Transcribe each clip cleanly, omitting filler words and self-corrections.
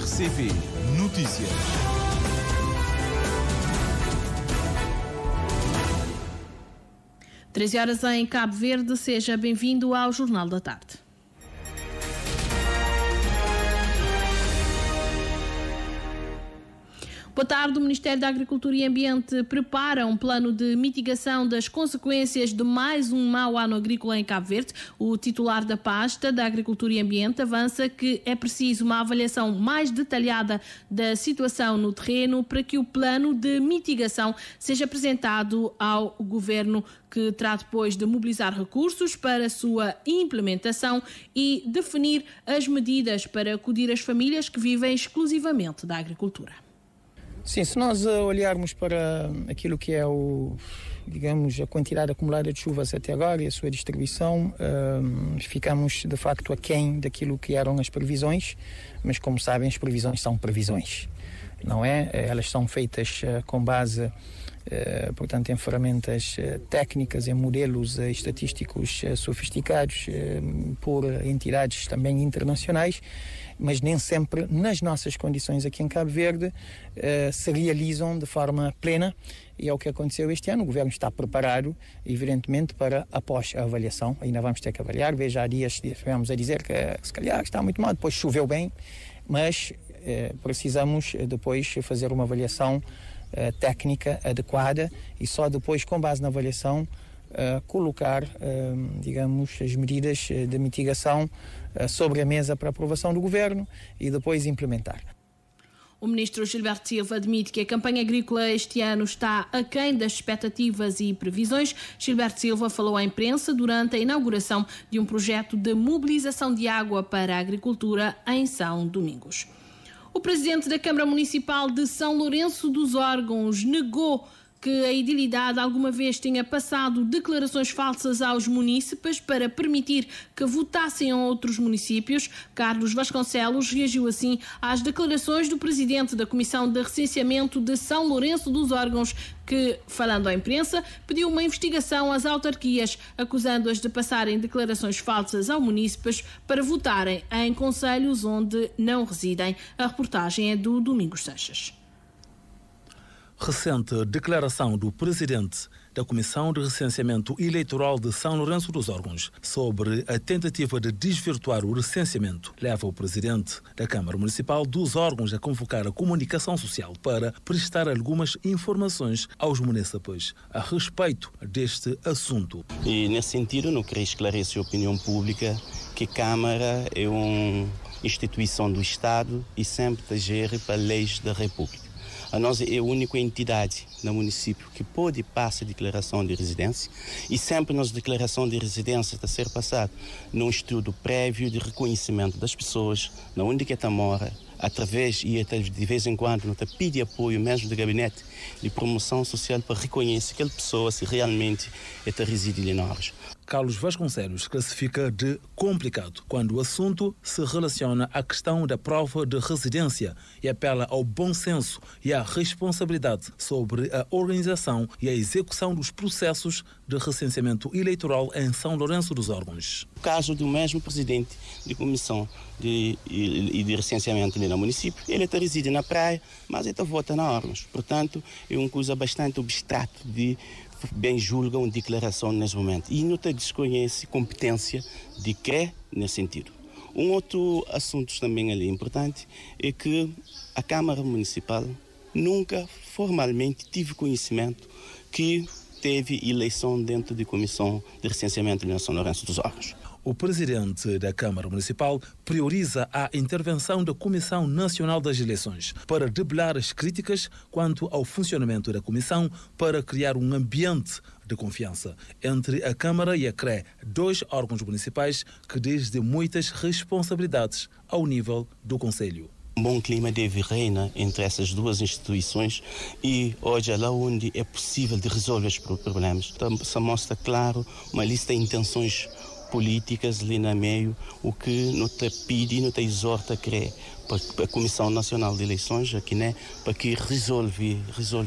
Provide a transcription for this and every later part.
RCP Notícias. Três horas em Cabo Verde, seja bem-vindo ao Jornal da Tarde. Boa tarde. O Ministério da Agricultura e Ambiente prepara um plano de mitigação das consequências de mais um mau ano agrícola em Cabo Verde. O titular da pasta da Agricultura e Ambiente avança que é preciso uma avaliação mais detalhada da situação no terreno para que o plano de mitigação seja apresentado ao Governo, que terá depois de mobilizar recursos para a sua implementação e definir as medidas para acudir as famílias que vivem exclusivamente da agricultura. Sim, se nós olharmos para aquilo que é a quantidade acumulada de chuvas até agora e a sua distribuição, ficamos de facto aquém daquilo que eram as previsões, mas como sabem, as previsões são previsões, não é? Elas são feitas com base, portanto, em ferramentas técnicas, em modelos estatísticos sofisticados por entidades também internacionais, mas nem sempre nas nossas condições aqui em Cabo Verde se realizam de forma plena, e é o que aconteceu este ano. O Governo está preparado, evidentemente, para após a avaliação, ainda vamos ter que avaliar. Veja, há dias estivemos a dizer que se calhar está muito mal, depois choveu bem, mas precisamos depois fazer uma avaliação técnica adequada e só depois, com base na avaliação, colocar, as medidas de mitigação sobre a mesa para aprovação do Governo e depois implementar. O ministro Gilberto Silva admite que a campanha agrícola este ano está aquém das expectativas e previsões. Gilberto Silva falou à imprensa durante a inauguração de um projeto de mobilização de água para a agricultura em São Domingos. O presidente da Câmara Municipal de São Lourenço dos Órgãos negou que a edilidade alguma vez tenha passado declarações falsas aos munícipes para permitir que votassem em outros municípios. Carlos Vasconcelos reagiu assim às declarações do presidente da Comissão de Recenseamento de São Lourenço dos Órgãos, que, falando à imprensa, pediu uma investigação às autarquias, acusando-as de passarem declarações falsas aos munícipes para votarem em concelhos onde não residem. A reportagem é do Domingos Seixas. Recente declaração do presidente da Comissão de Recenseamento Eleitoral de São Lourenço dos Órgãos sobre a tentativa de desvirtuar o recenseamento leva o presidente da Câmara Municipal dos Órgãos a convocar a comunicação social para prestar algumas informações aos munícipes a respeito deste assunto. E nesse sentido, não queria esclarecer a opinião pública que a Câmara é uma instituição do Estado e sempre gere para leis da República. A nós é a única entidade no município que pode passar declaração de residência, e sempre nas declarações de residência está a ser passado num estudo prévio de reconhecimento das pessoas, na onde que está mora, através e até de vez em quando não pede apoio mesmo do gabinete de promoção social para reconhecer aquela pessoa se realmente está residindo em nós. Carlos Vasconcelos classifica de complicado quando o assunto se relaciona à questão da prova de residência e apela ao bom senso e à responsabilidade sobre a organização e a execução dos processos de recenseamento eleitoral em São Lourenço dos Órgãos. O caso do mesmo presidente de comissão de recenseamento ali no município, ele está reside na praia, mas ele está vota na Órgãos. Portanto, é uma coisa bastante abstrata de bem julgam declaração nesse momento e não desconhece competência de crer nesse sentido. Um outro assunto também ali importante é que a Câmara Municipal nunca formalmente tive conhecimento que teve eleição dentro da Comissão de Recenseamento de São Lourenço dos Órgãos. O presidente da Câmara Municipal prioriza a intervenção da Comissão Nacional das Eleições para debelar as críticas quanto ao funcionamento da Comissão para criar um ambiente de confiança entre a Câmara e a CRE, dois órgãos municipais que dizem muitas responsabilidades ao nível do Conselho. Um bom clima deve reinar entre essas duas instituições e hoje é lá onde é possível de resolver os problemas. Então, se mostra claro uma lista de intenções políticas ali no meio, o que não te pede, não te exorta a crer para a Comissão Nacional de Eleições aqui, né, para que resolve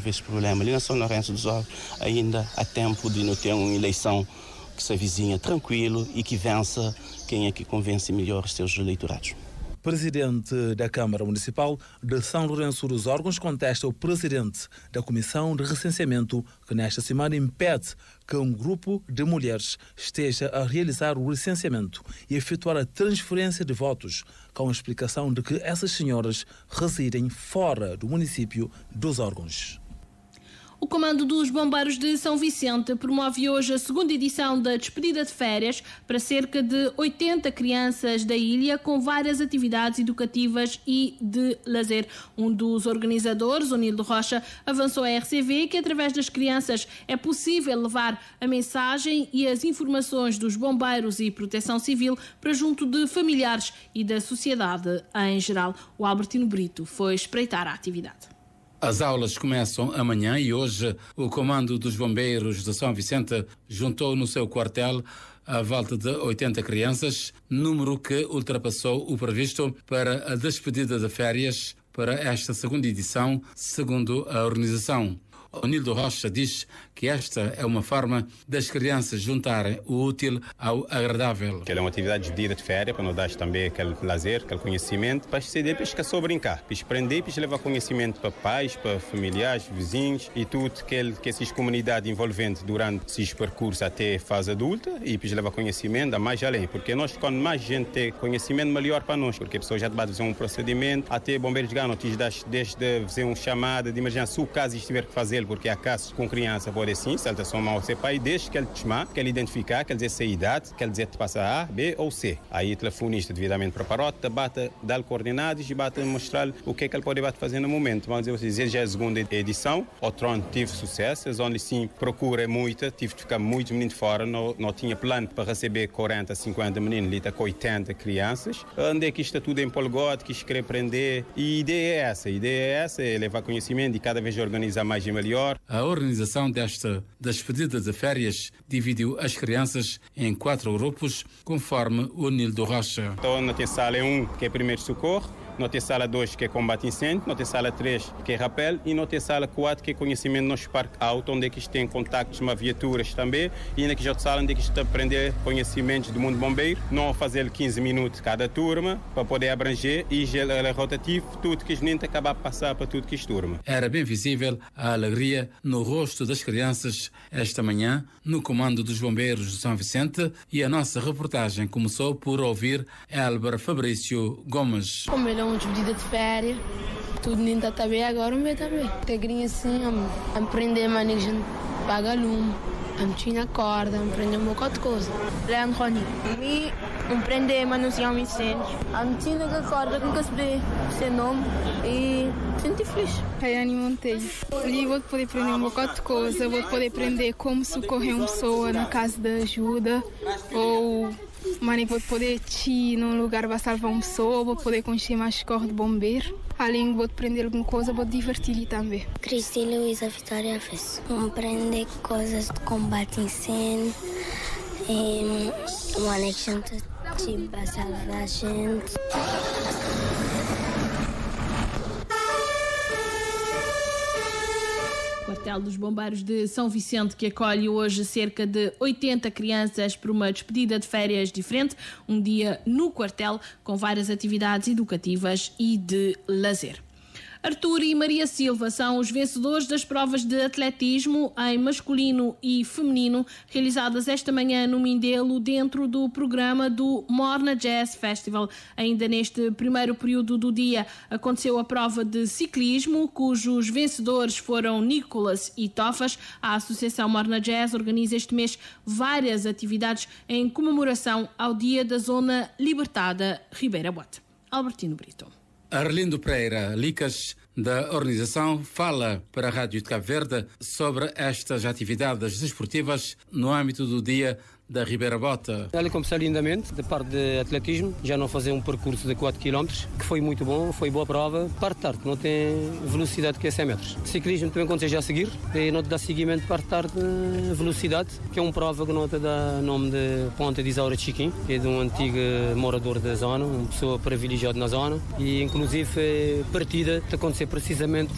esse problema. Ali na São Lourenço dos Órgãos ainda há tempo de não ter uma eleição que se avizinha tranquilo e que vença quem é que convence melhor os seus eleitorados. Presidente da Câmara Municipal de São Lourenço dos Órgãos contesta o presidente da Comissão de Recenseamento que nesta semana impede que um grupo de mulheres esteja a realizar o recenseamento e efetuar a transferência de votos, com a explicação de que essas senhoras residem fora do município dos Órgãos. O Comando dos Bombeiros de São Vicente promove hoje a segunda edição da despedida de férias para cerca de 80 crianças da ilha, com várias atividades educativas e de lazer. Um dos organizadores, Onildo Rocha, avançou à RCV que através das crianças é possível levar a mensagem e as informações dos bombeiros e proteção civil para junto de familiares e da sociedade em geral. O Albertino Brito foi espreitar a atividade. As aulas começam amanhã e hoje o Comando dos Bombeiros de São Vicente juntou no seu quartel a volta de 80 crianças, número que ultrapassou o previsto para a despedida de férias para esta segunda edição, segundo a organização. Onildo Rocha diz que esta é uma forma das crianças juntarem o útil ao agradável. Que é uma atividade de despedida de férias, para nos dar também aquele lazer, aquele conhecimento, para se pescar só brincar, para aprender, para levar conhecimento para pais, para familiares, vizinhos e tudo que essas comunidades envolventes durante esses percursos até a fase adulta e para levar conhecimento a mais além, porque nós, quando mais gente tem conhecimento, melhor para nós, porque a pessoa já vai fazer um procedimento, até bombeiros ganham, desde fazer uma chamada de emergência, se o caso estiver que fazer, porque há casos com criança pode sim, saltação mal ser pai, desde que ele te chamar, que ele identificar, que ele dizer essa idade, que ele dizer te passa A, B ou C. Aí o telefonista devidamente preparado, bate, dá-lhe coordenadas e bate mostrar o que é que ele pode fazer no momento. Vamos dizer, já é a segunda edição, o Tron tive sucesso, onde sim procura muita, tive de ficar muito menino fora, não tinha plano para receber 40, 50 meninos, ali está com 80 crianças. Onde é que está tudo empolgado, que quer aprender, e a ideia é essa, é levar conhecimento e cada vez organizar mais e melhor. A organização desta despedida de férias dividiu as crianças em 4 grupos, conforme o Onildo Rocha. Então, na sala 1, que é primeiro socorro, não tem sala 2, que é combate incêndio, não tem sala 3, que é rapel, e não tem sala 4, que é conhecimento no parque alto, onde é que tem contactos com viaturas também, e na que já sala onde é que está a aprender conhecimentos do mundo bombeiro, não fazer 15 minutos cada turma, para poder abranger, e ela é rotativo, tudo que os meninos acabam a passar para tudo que as turma. Era bem visível a alegria no rosto das crianças esta manhã, no Comando dos Bombeiros de São Vicente, e a nossa reportagem começou por ouvir Elber Fabrício Gomes. Uma despedida de férias, tudo nem está bem agora, não está bem. Tegrinha assim, a aprender a maneira de pagar lume, a mexer na corda, a aprender um bocado de coisa. Leandro Rony, me aprender a manusear um incêndio, a mexer na corda com que se vê seu nome e sentir feliz. Rayane Monteiro, ali vou poder aprender um bocado de coisa, vou poder aprender como socorrer uma pessoa na casa de ajuda ou Mani vou poder ir num lugar para salvar uma pessoa, vou poder conhecer mais corpo de bombeiro. Além de vou aprender alguma coisa, vou divertir também. Cristina Luísa Vitória Avesso. Aprender coisas de combate a incêndio, uma conexão para salvar a gente. O quartel dos bombeiros de São Vicente, que acolhe hoje cerca de 80 crianças para uma despedida de férias diferente, um dia no quartel com várias atividades educativas e de lazer. Arthur e Maria Silva são os vencedores das provas de atletismo em masculino e feminino realizadas esta manhã no Mindelo dentro do programa do Morna Jazz Festival. Ainda neste primeiro período do dia aconteceu a prova de ciclismo, cujos vencedores foram Nicolas e Tofas. A Associação Morna Jazz organiza este mês várias atividades em comemoração ao Dia da Zona Libertada Ribeira Bote. Albertino Brito. Arlindo Pereira Licas, da organização, fala para a Rádio de Cabo Verde sobre estas atividades desportivas no âmbito do Dia da Ribeira Bota. Ali começou lindamente, da parte de atletismo, já não fazer um percurso de 4 km, que foi muito bom, foi boa prova. Parte tarde, não tem velocidade que é 100 metros. Ciclismo também aconteceu já a seguir, e não te dá seguimento parte tarde de velocidade, que é uma prova que não te dá nome de Ponta de Isaura de Chiquim, que é de um antigo morador da zona, uma pessoa privilegiada na zona, e inclusive partida te acontecer precisamente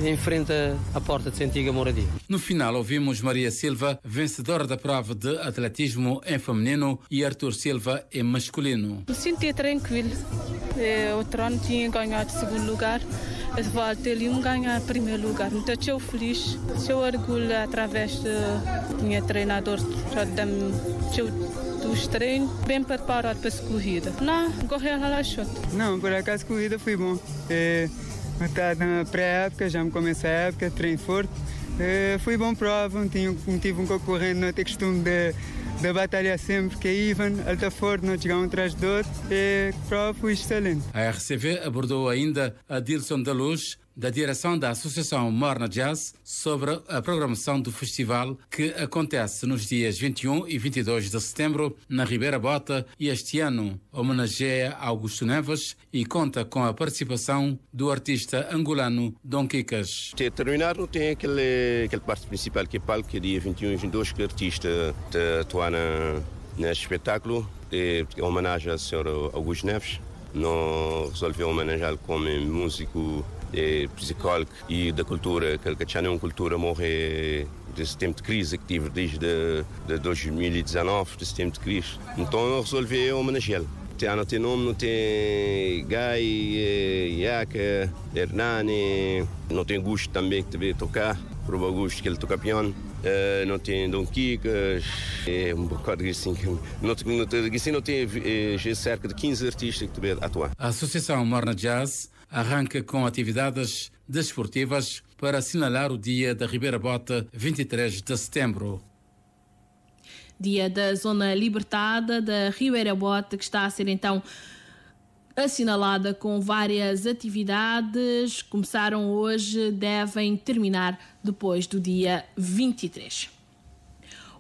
em frente à porta de sua antiga moradia. No final ouvimos Maria Silva, vencedora da prova de atletismo atletismo em feminino e Arthur Silva em masculino. Me senti tranquilo. O Trono tinha ganhado segundo lugar. Eu voltei ali ganhar primeiro lugar. Então estou feliz. Estou orgulho através do meu treinador. Dos treinos, bem preparado para essa corrida. Não, correr relaxado. Não, por acaso a corrida foi bom. Eu estava na pré-época, já me comecei a época, treino forte. Foi bom prova, não tive um concorrente, não tem costume de batalhar sempre, que é Ivan, alta forte, não chegar um atrás do outro. A prova foi excelente. A RCV abordou ainda a Dilson da Luz, da direção da Associação Morna Jazz, sobre a programação do festival que acontece nos dias 21 e 22 de setembro na Ribeira Bota e este ano homenageia Augusto Neves e conta com a participação do artista angolano Dom Kikas. Até terminar não tem aquele parte principal que é palco, que é dia 21 e 22 que o artista atua neste espetáculo, é homenagem ao Sr. Augusto Neves. Nós resolvemos homenageá-lo como músico, psicólogo e da cultura, que já não é uma cultura morre desse tempo de crise que tive desde 2019, desse tempo de crise. Então eu resolvi homenageá-lo. Não tem nome, não tem Gai, Yaka, Hernani, não tem gosto também que deve tocar, por o gosto que ele toca piano. Não tem Dom Kikas, um bocado assim. Não tem já cerca de 15 artistas que devem atuar. A Associação Morna Jazz arranca com atividades desportivas para assinalar o dia da Ribeira Bota, 23 de setembro. Dia da Zona Libertada da Ribeira Bota, que está a ser então assinalada com várias atividades. Começaram hoje, devem terminar depois do dia 23.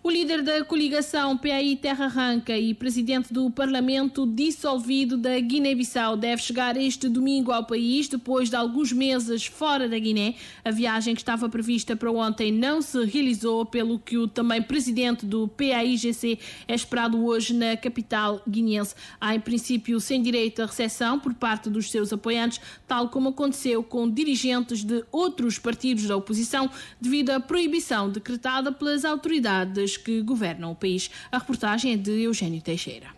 O líder da coligação PAI Terra Arranca e presidente do Parlamento dissolvido da Guiné-Bissau deve chegar este domingo ao país depois de alguns meses fora da Guiné. A viagem que estava prevista para ontem não se realizou, pelo que o também presidente do PAIGC é esperado hoje na capital guineense. Há, em princípio, sem direito à recepção por parte dos seus apoiantes, tal como aconteceu com dirigentes de outros partidos da oposição, devido à proibição decretada pelas autoridades que governam o país. A reportagem é de Eugênio Teixeira.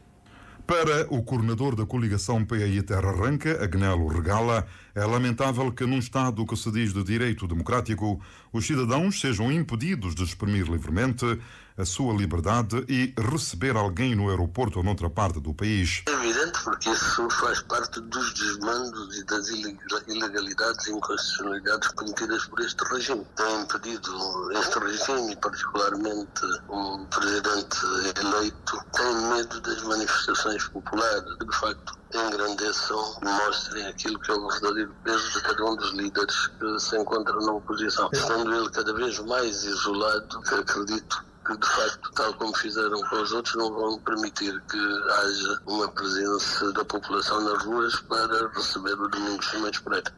Para o coordenador da coligação PAI Terra Arranca, Agnelo Regala, é lamentável que num Estado que se diz de direito democrático, os cidadãos sejam impedidos de exprimir livremente a sua liberdade e receber alguém no aeroporto ou noutra parte do país. É evidente, porque isso faz parte dos desmandos e das ilegalidades e inconstitucionalidades cometidas por este regime. Tem impedido este regime, particularmente o presidente eleito, tem medo das manifestações populares, que de facto engrandeçam e mostrem aquilo que é o verdadeiro peso de cada um dos líderes que se encontram na oposição. Estando ele cada vez mais isolado, que acredito que, de facto, tal como fizeram com os outros, não vão permitir que haja uma presença da população nas ruas para receber o Domingos Simões Pereira.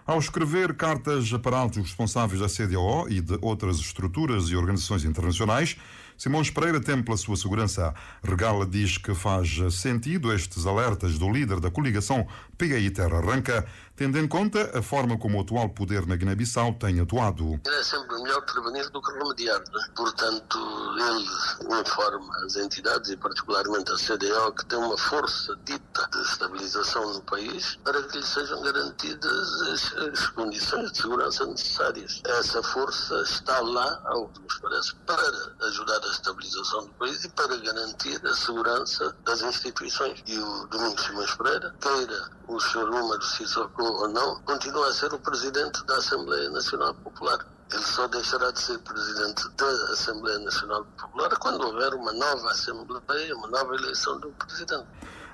Ao escrever cartas para altos responsáveis da CDAO e de outras estruturas e organizações internacionais, Simões Pereira tem pela sua segurança. Regala diz que faz sentido estes alertas do líder da coligação PAI Terra Arranca, tendo em conta a forma como o atual poder na Guiné-Bissau tem atuado. É sempre melhor prevenir do que remediar, não é? Portanto, ele informa as entidades, e particularmente a CDAO, que tem uma força dita de estabilização no país, para que lhe sejam garantidas as condições de segurança necessárias. Essa força está lá, ao que nos parece, para ajudar a estabilização do país e para garantir a segurança das instituições. E o Domingos Simões Pereira, queira o Sr. Número Sissoko ou não, continua a ser o presidente da Assembleia Nacional Popular. Ele só deixará de ser presidente da Assembleia Nacional Popular quando houver uma nova Assembleia, uma nova eleição do presidente.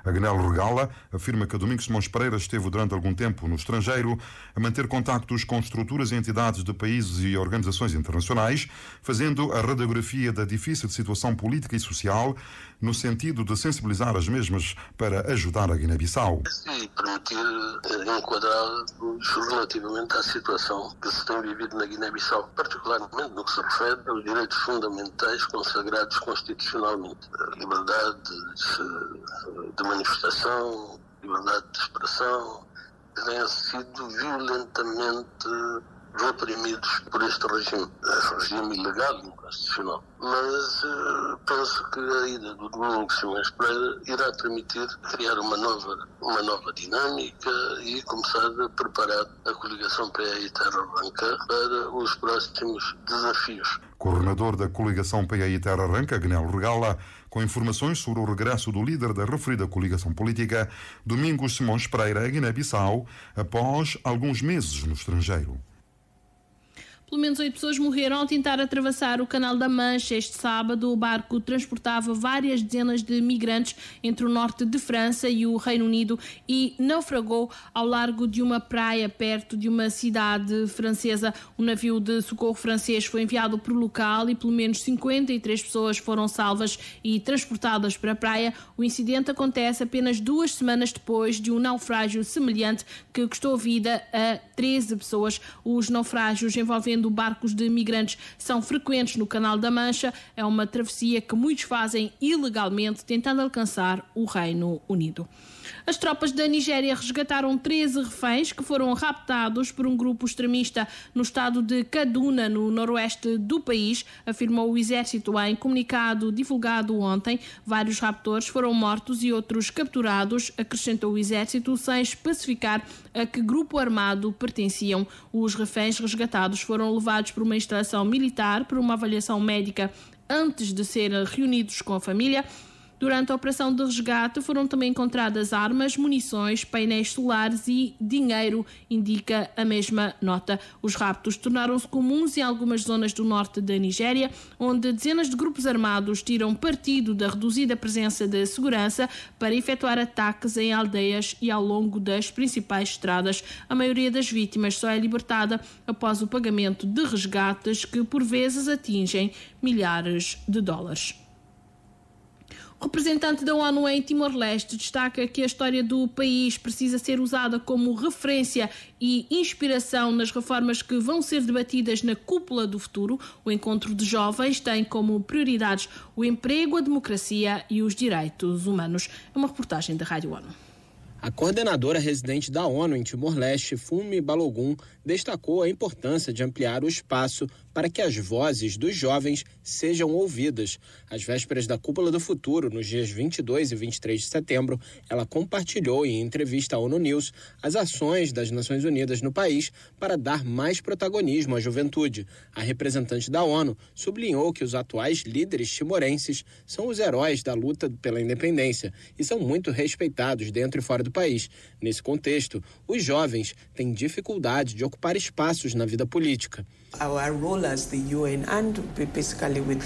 Agnelo Regala afirma que Domingos Simões Pereira esteve durante algum tempo no estrangeiro a manter contactos com estruturas e entidades de países e organizações internacionais, fazendo a radiografia da difícil situação política e social no sentido de sensibilizar as mesmas para ajudar a Guiné-Bissau. E permitir enquadrá-los relativamente à situação que se tem vivido na Guiné-Bissau, particularmente no que se refere aos direitos fundamentais consagrados constitucionalmente. A liberdade de manifestação, liberdade de expressão, que têm sido violentamente reprimidos por este regime ilegal e inconstitucional. Mas penso que a ida do Domingos Simões Pereira irá permitir criar uma nova dinâmica e começar a preparar a coligação PAI Terra Arranca para os próximos desafios. Coordenador da coligação PAI Terra Arranca, Gnel Regala, com informações sobre o regresso do líder da referida coligação política, Domingos Simões Pereira, a Guiné-Bissau, após alguns meses no estrangeiro. Pelo menos 8 pessoas morreram ao tentar atravessar o Canal da Mancha. Este sábado, o barco transportava várias dezenas de migrantes entre o norte de França e o Reino Unido e naufragou ao largo de uma praia perto de uma cidade francesa. Um navio de socorro francês foi enviado para o local e pelo menos 53 pessoas foram salvas e transportadas para a praia. O incidente acontece apenas 2 semanas depois de um naufrágio semelhante que custou a vida a 13 pessoas. Os naufrágios envolvendo barcos de migrantes são frequentes no Canal da Mancha. É uma travessia que muitos fazem ilegalmente, tentando alcançar o Reino Unido. As tropas da Nigéria resgataram 13 reféns que foram raptados por um grupo extremista no estado de Kaduna, no noroeste do país, afirmou o exército em comunicado divulgado ontem. Vários raptores foram mortos e outros capturados, acrescentou o exército, sem especificar a que grupo armado pertenciam. Os reféns resgatados foram levados para uma instalação militar para uma avaliação médica antes de serem reunidos com a família. Durante a operação de resgate foram também encontradas armas, munições, painéis solares e dinheiro, indica a mesma nota. Os raptos tornaram-se comuns em algumas zonas do norte da Nigéria, onde dezenas de grupos armados tiram partido da reduzida presença de segurança para efetuar ataques em aldeias e ao longo das principais estradas. A maioria das vítimas só é libertada após o pagamento de resgates que, por vezes, atingem milhares de dólares. O representante da ONU em Timor-Leste destaca que a história do país precisa ser usada como referência e inspiração nas reformas que vão ser debatidas na Cúpula do Futuro. O encontro de jovens tem como prioridades o emprego, a democracia e os direitos humanos. É uma reportagem da Rádio ONU. A coordenadora residente da ONU em Timor-Leste, Funmi Balogun, destacou a importância de ampliar o espaço para que as vozes dos jovens sejam ouvidas. Às vésperas da Cúpula do Futuro, nos dias 22 e 23 de setembro, ela compartilhou em entrevista à ONU News as ações das Nações Unidas no país para dar mais protagonismo à juventude. A representante da ONU sublinhou que os atuais líderes timorenses são os heróis da luta pela independência e são muito respeitados dentro e fora do país. Nesse contexto, os jovens têm dificuldade de ocupar espaços na vida política. Our role as the UN and basically with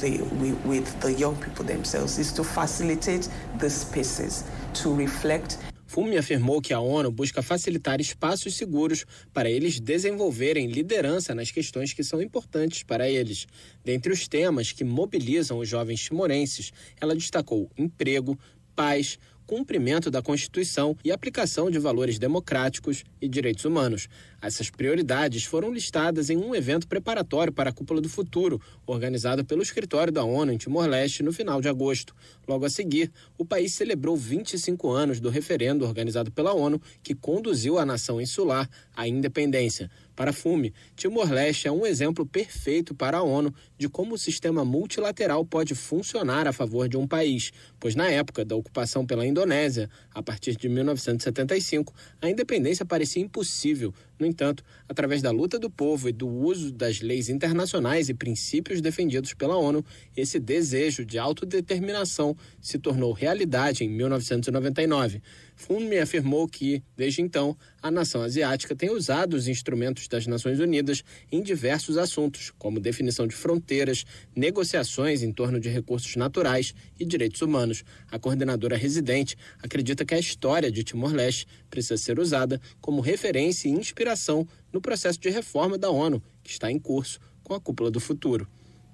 the young people themselves is to facilitate the spaces to reflect. Funmi afirmou que a ONU busca facilitar espaços seguros para eles desenvolverem liderança nas questões que são importantes para eles. Dentre os temas que mobilizam os jovens timorenses, ela destacou emprego, paz, cumprimento da Constituição e aplicação de valores democráticos e direitos humanos. Essas prioridades foram listadas em um evento preparatório para a Cúpula do Futuro, organizado pelo Escritório da ONU em Timor-Leste no final de agosto. Logo a seguir, o país celebrou 25 anos do referendo organizado pela ONU que conduziu a nação insular à independência. Para Funmi, Timor-Leste é um exemplo perfeito para a ONU de como o sistema multilateral pode funcionar a favor de um país, pois na época da ocupação pela Indonésia, a partir de 1975, a independência parecia impossível. No entanto, através da luta do povo e do uso das leis internacionais e princípios defendidos pela ONU, esse desejo de autodeterminação se tornou realidade em 1999. Funmi afirmou que, desde então, a nação asiática tem usado os instrumentos das Nações Unidas em diversos assuntos, como definição de fronteiras, negociações em torno de recursos naturais e direitos humanos. A coordenadora residente acredita que a história de Timor-Leste precisa ser usada como referência e inspiração no processo de reforma da ONU, que está em curso com a Cúpula do Futuro.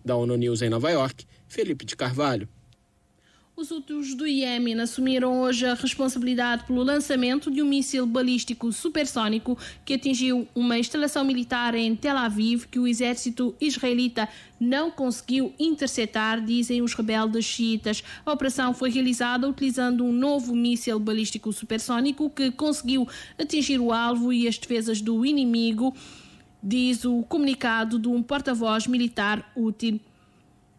Da ONU News em Nova York, Felipe de Carvalho. Os Houthis do Iêmen assumiram hoje a responsabilidade pelo lançamento de um míssil balístico supersónico que atingiu uma instalação militar em Tel Aviv que o exército israelita não conseguiu interceptar, dizem os rebeldes xiitas. A operação foi realizada utilizando um novo míssil balístico supersónico que conseguiu atingir o alvo e as defesas do inimigo diz o comunicado de um porta-voz militar útil.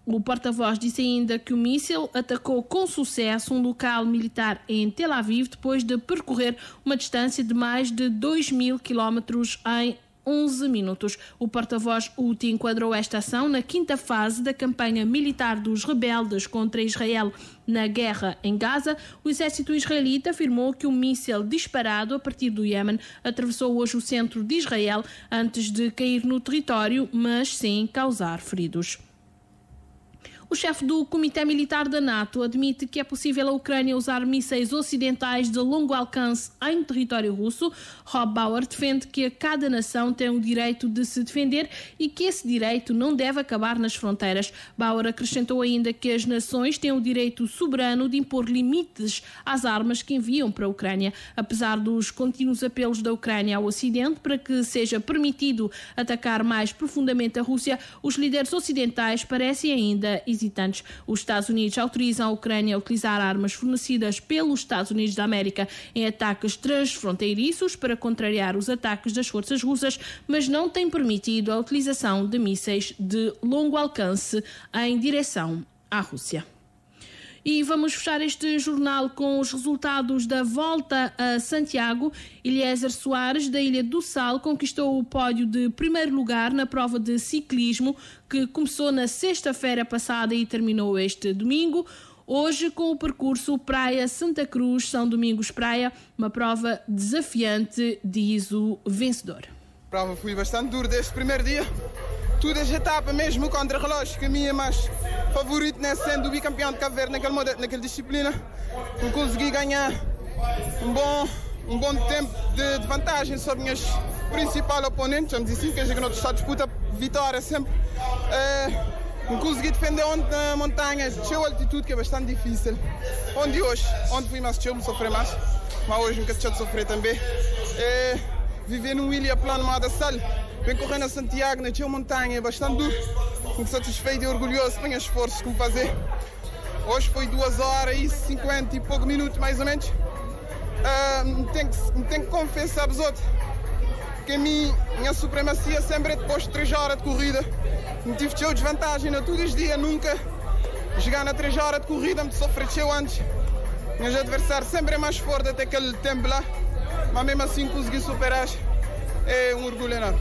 O porta-voz disse ainda que o míssil atacou com sucesso um local militar em Tel Aviv depois de percorrer uma distância de mais de 2.000 quilómetros em 11 minutos. O porta-voz Houthi enquadrou esta ação na quinta fase da campanha militar dos rebeldes contra Israel na guerra em Gaza. O exército israelita afirmou que o míssil disparado a partir do Iêmen atravessou hoje o centro de Israel antes de cair no território, mas sem causar feridos. O chefe do Comitê Militar da NATO admite que é possível a Ucrânia usar mísseis ocidentais de longo alcance em território russo. Rob Bauer defende que cada nação tem o direito de se defender e que esse direito não deve acabar nas fronteiras. Bauer acrescentou ainda que as nações têm o direito soberano de impor limites às armas que enviam para a Ucrânia. Apesar dos contínuos apelos da Ucrânia ao Ocidente para que seja permitido atacar mais profundamente a Rússia, os líderes ocidentais parecem ainda hesitantes. Os Estados Unidos autorizam a Ucrânia a utilizar armas fornecidas pelos Estados Unidos da América em ataques transfronteiriços para contrariar os ataques das forças russas, mas não tem permitido a utilização de mísseis de longo alcance em direção à Rússia. E vamos fechar este jornal com os resultados da volta a Santiago. Eliezer Soares, da Ilha do Sal, conquistou o pódio de primeiro lugar na prova de ciclismo que começou na sexta-feira passada e terminou este domingo. Hoje, com o percurso Praia-Santa Cruz-São Domingos-Praia, uma prova desafiante, diz o vencedor. A prova foi bastante dura desde o primeiro dia. Tudo as etapas, mesmo contra relógio, que a minha é mais favorito, né, sendo o bicampeão de Cabo Verde naquela disciplina. Não consegui ganhar um bom tempo de vantagem sobre minhas principais oponentes, vamos dizer assim, que a gente não está disputa vitória sempre. Não consegui defender ontem na montanha, desceu a altitude, que é bastante difícil. Onde fui mais desceu, me sofrer mais, mas hoje nunca deixei de sofrer também. Viver num ilha plano da Sal, vem correndo a Santiago, na Tio Montanha, é bastante duro. Muito satisfeito e orgulhoso pelos esforços que me fazer. Hoje foi 2 horas e 50 e pouco minutos, mais ou menos. Tenho que confessar aos outros que a minha supremacia sempre é depois de 3 horas de corrida. Não tive desvantagem, não todos os dias, nunca. Chegar na 3 horas de corrida, me sofrer antes. Meus adversários sempre é mais forte até aquele tempo lá. Mas mesmo assim consegui superar, é um orgulho enorme.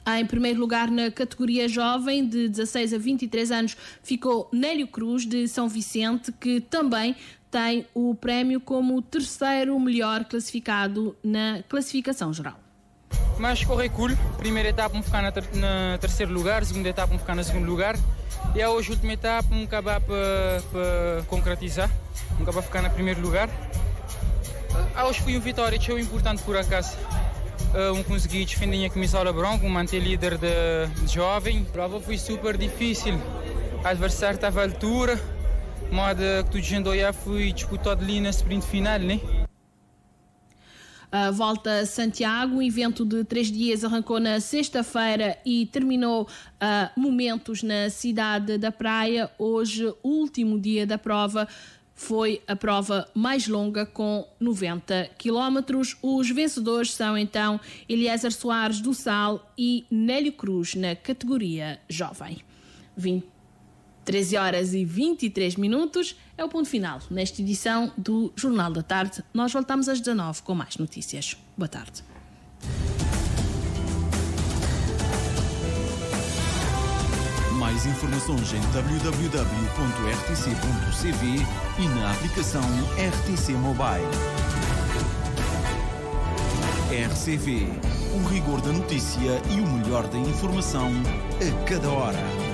Em primeiro lugar, na categoria jovem, de 16 a 23 anos, ficou Nélio Cruz, de São Vicente, que também tem o prémio como o terceiro melhor classificado na classificação geral. Mas corri cool. Primeira etapa vamos ficar na terceiro lugar, segunda etapa vamos ficar no segundo lugar. E a hoje, última etapa, vamos acabar para concretizar, vamos acabar ficar no primeiro lugar. Hoje foi uma vitória que foi importante por acaso. Consegui defender a camisola branca, manter líder de jovem. A prova foi super difícil. O adversário estava à altura. Modo que tudo gente olhar foi disputado ali na sprint final, né? A Volta a Santiago, um evento de 3 dias, arrancou na sexta-feira e terminou a momentos na cidade da Praia. Hoje, último dia da prova, foi a prova mais longa, com 90 quilómetros. Os vencedores são, então, Eliezer Soares do Sal e Nélio Cruz, na categoria jovem. 13 horas e 23 minutos é o ponto final nesta edição do Jornal da Tarde. Nós voltamos às 19 com mais notícias. Boa tarde. Mais informações em www.rtc.cv e na aplicação RTC Mobile. RCV, o rigor da notícia e o melhor da informação a cada hora.